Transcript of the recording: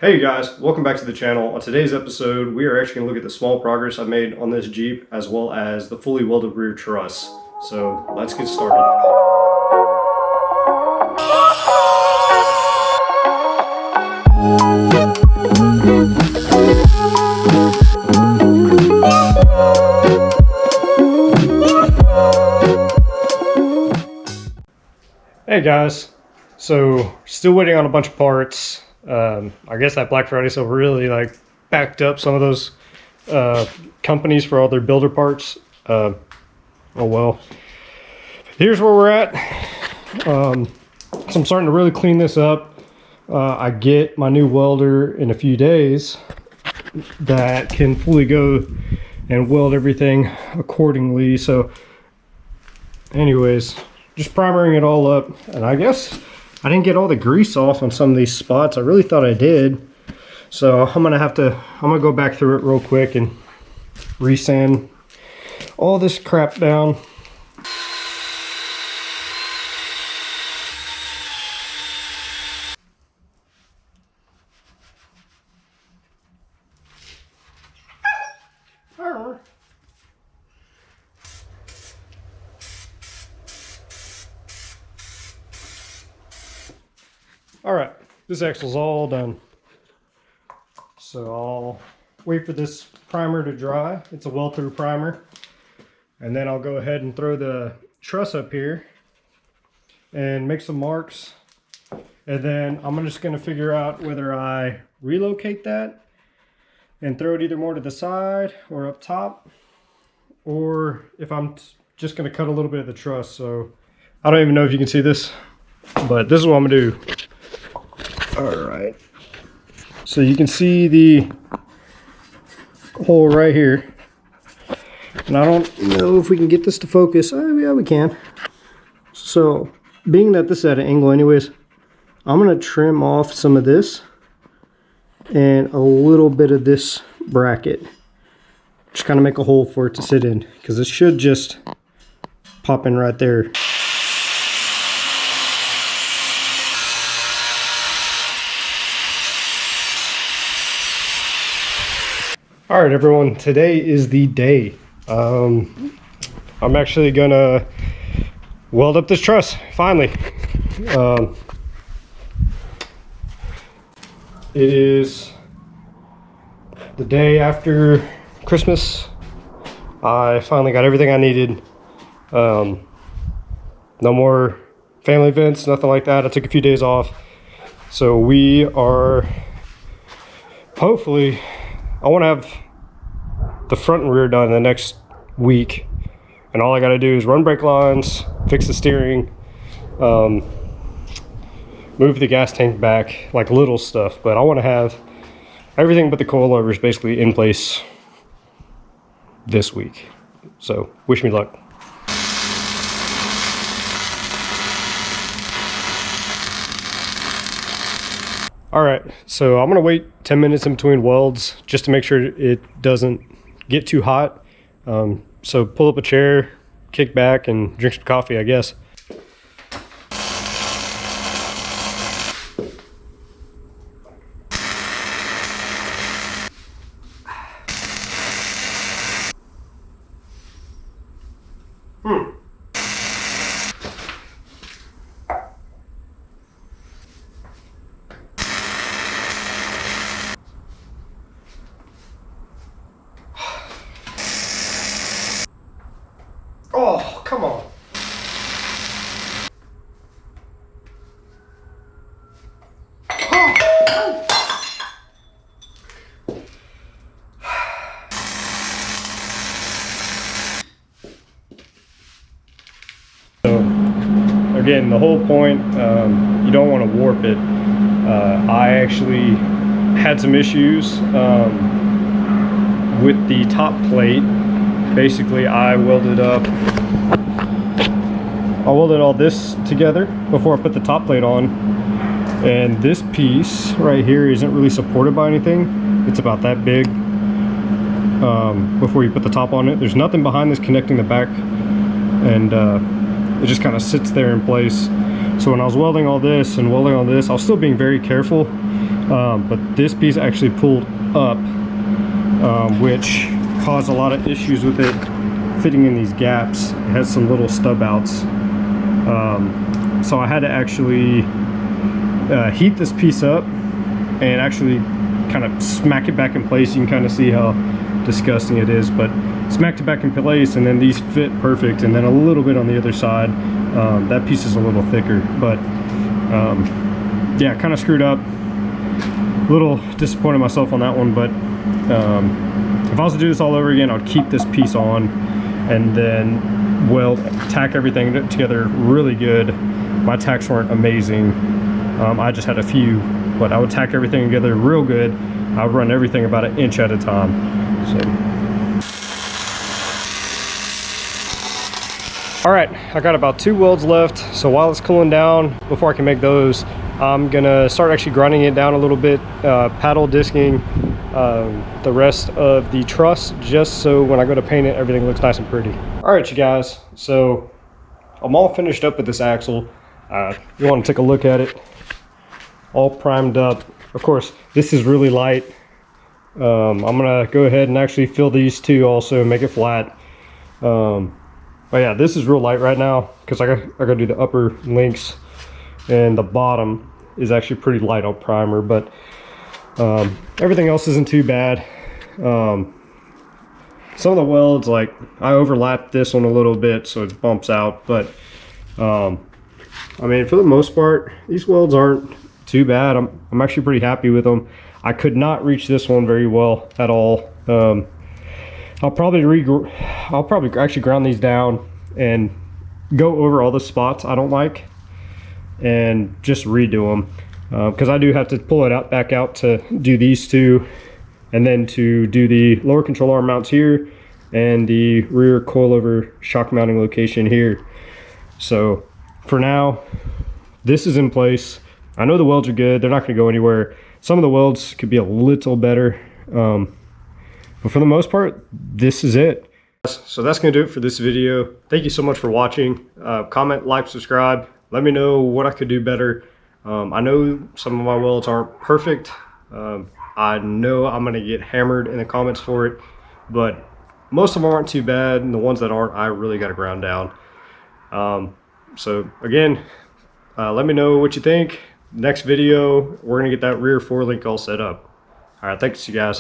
Hey guys, welcome back to the channel. On today's episode, we are actually going to look at the small progress I've made on this Jeep, as well as the fully welded rear truss. So let's get started. Hey guys, so still waiting on a bunch of parts. I guess that Black Friday sale really backed up some of those companies for all their builder parts. Oh well. Here's where we're at. So I'm starting to really clean this up. I get my new welder in a few days that can fully go and weld everything accordingly. So anyways, just primering it all up, and I guess I didn't get all the grease off on some of these spots. I really thought I did. So I'm gonna go back through it real quick and resand all this crap down. All right, this axle's all done. So I'll wait for this primer to dry. It's a well-through primer. And then I'll go ahead and throw the truss up here and make some marks. And then I'm just gonna figure out whether I relocate that and throw it either more to the side or up top, or if I'm just gonna cut a little bit of the truss. So I don't even know if you can see this, but this is what I'm gonna do. All right, so you can see the hole right here, and I don't know if we can get this to focus. Yeah, we can. So being that this is at an angle anyways, I'm gonna trim off some of this and a little bit of this bracket, just kind of make a hole for it to sit in, because it should just pop in right there. All right, everyone, today is the day. I'm actually gonna weld up this truss, finally. It is the day after Christmas. I finally got everything I needed. No more family events, nothing like that. I took a few days off. So we are, hopefully, I want to have the front and rear done in the next week, and all I got to do is run brake lines, fix the steering, move the gas tank back, like little stuff. But I want to have everything but the coilovers basically in place this week. So wish me luck. All right, so I'm gonna wait 10 minutes in between welds just to make sure it doesn't get too hot. So pull up a chair, kick back, and drink some coffee, I guess. Oh, come on. So, again, the whole point, you don't want to warp it. I actually had some issues with the top plate. Basically, I welded all this together before I put the top plate on, and this piece right here isn't really supported by anything. It's about that big. Before you put the top on it, there's nothing behind this connecting the back, and it just kind of sits there in place. So when I was welding all this and welding all this, I was still being very careful. but this piece actually pulled up, which caused a lot of issues with it fitting in these gaps. It has some little stub outs, so I had to actually heat this piece up and actually kind of smack it back in place. You can kind of see how disgusting it is, but smacked it back in place, and then these fit perfect. And then a little bit on the other side, that piece is a little thicker, but yeah, kind of screwed up. A little disappointed myself on that one, but if I was to do this all over again, I'd keep this piece on and then tack everything together really good. My tacks weren't amazing. I just had a few, but I would tack everything together real good. I would run everything about 1 inch at a time. So, all right, I got about 2 welds left. So while it's cooling down, before I can make those, I'm gonna start actually grinding it down a little bit, paddle disking the rest of the truss, just so when I go to paint it, everything looks nice and pretty. All right, you guys, so I'm all finished up with this axle. You want to take a look at it, all primed up. Of course, this is really light. I'm gonna go ahead and actually fill these two also and make it flat. But yeah, this is real light right now because I gotta do the upper links, and the bottom is actually pretty light on primer, but everything else isn't too bad. Some of the welds, like I overlapped this one a little bit so it bumps out, but I mean, for the most part, these welds aren't too bad. I'm actually pretty happy with them. I could not reach this one very well at all. I'll probably actually ground these down and go over all the spots I don't like and just redo them, because I do have to pull it back out to do these two, and then to do the lower control arm mounts here and the rear coilover shock mounting location here. So for now, this is in place. I know the welds are good. They're not going to go anywhere. Some of the welds could be a little better, but for the most part, this is it. So that's going to do it for this video. Thank you so much for watching. Comment, like, subscribe. Let me know what I could do better. I know some of my welds aren't perfect. I know I'm going to get hammered in the comments for it, but most of them aren't too bad, and the ones that aren't, I really got to ground down. So again, let me know what you think. Next video, we're going to get that rear 4-link all set up. All right, thanks you guys.